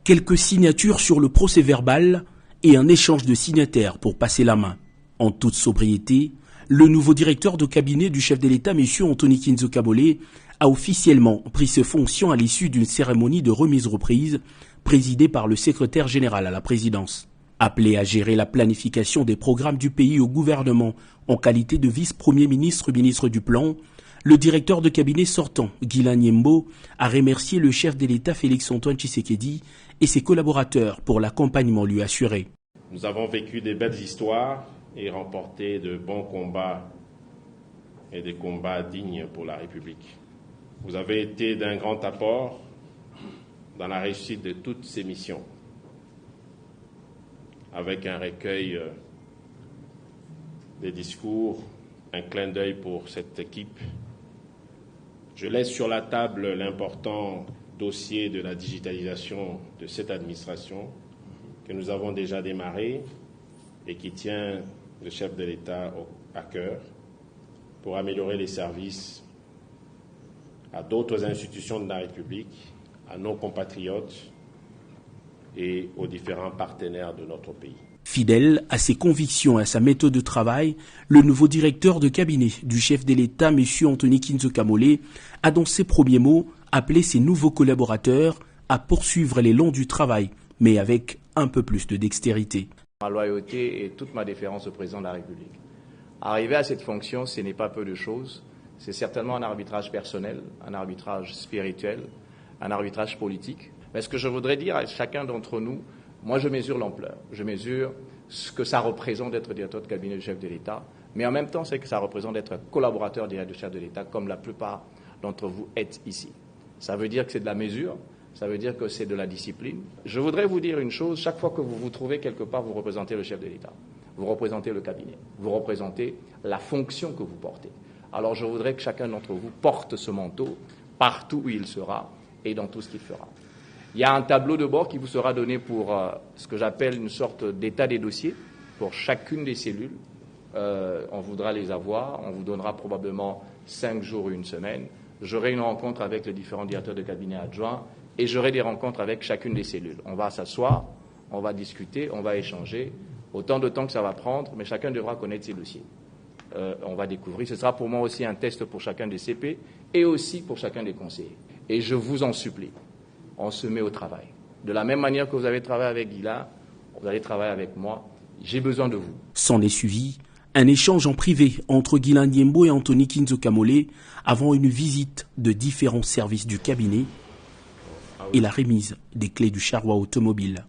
Quelques signatures sur le procès-verbal et un échange de signataires pour passer la main. En toute sobriété, le nouveau directeur de cabinet du chef de l'État, M. Anthony Kinzo Kabole, a officiellement pris ses fonctions à l'issue d'une cérémonie de remise-reprise présidée par le secrétaire général à la présidence. Appelé à gérer la planification des programmes du pays au gouvernement en qualité de vice-premier ministre du Plan, le directeur de cabinet sortant, Guilain Nyembo, a remercié le chef de l'État Félix-Antoine Tshisekedi et ses collaborateurs pour l'accompagnement lui assuré. Nous avons vécu des belles histoires et remporté de bons combats et des combats dignes pour la République. Vous avez été d'un grand apport dans la réussite de toutes ces missions, avec un recueil des discours, un clin d'œil pour cette équipe. Je laisse sur la table l'important dossier de la digitalisation de cette administration que nous avons déjà démarré et qui tient le chef de l'État à cœur pour améliorer les services à d'autres institutions de la République, à nos compatriotes et aux différents partenaires de notre pays. Fidèle à ses convictions et à sa méthode de travail, le nouveau directeur de cabinet du chef de l'État, M. Anthony Kinzo Kabole, a dans ses premiers mots appelé ses nouveaux collaborateurs à poursuivre l'élan du travail, mais avec un peu plus de dextérité. Ma loyauté et toute ma déférence au président de la République. Arriver à cette fonction, ce n'est pas peu de choses. C'est certainement un arbitrage personnel, un arbitrage spirituel, un arbitrage politique. Mais ce que je voudrais dire à chacun d'entre nous, moi je mesure l'ampleur, je mesure ce que ça représente d'être directeur de cabinet du chef de l'État, mais en même temps c'est que ça représente d'être collaborateur direct du chef de l'État, comme la plupart d'entre vous êtes ici. Ça veut dire que c'est de la mesure, ça veut dire que c'est de la discipline. Je voudrais vous dire une chose, chaque fois que vous vous trouvez quelque part, vous représentez le chef de l'État, vous représentez le cabinet, vous représentez la fonction que vous portez. Alors je voudrais que chacun d'entre vous porte ce manteau partout où il sera et dans tout ce qu'il fera. Il y a un tableau de bord qui vous sera donné pour ce que j'appelle une sorte d'état des dossiers pour chacune des cellules. On voudra les avoir, on vous donnera probablement 5 jours ou une semaine. J'aurai une rencontre avec les différents directeurs de cabinet adjoints et j'aurai des rencontres avec chacune des cellules. On va s'asseoir, on va discuter, on va échanger, autant de temps que ça va prendre, mais chacun devra connaître ses dossiers. On va découvrir. Ce sera pour moi aussi un test pour chacun des CP et aussi pour chacun des conseillers. Et je vous en supplie. On se met au travail. De la même manière que vous avez travaillé avec Guilain, vous allez travailler avec moi. J'ai besoin de vous. S'en est suivi un échange en privé entre Guilain Nyembo et Anthony Kinzo Kabole avant une visite de différents services du cabinet et la remise des clés du charroi automobile.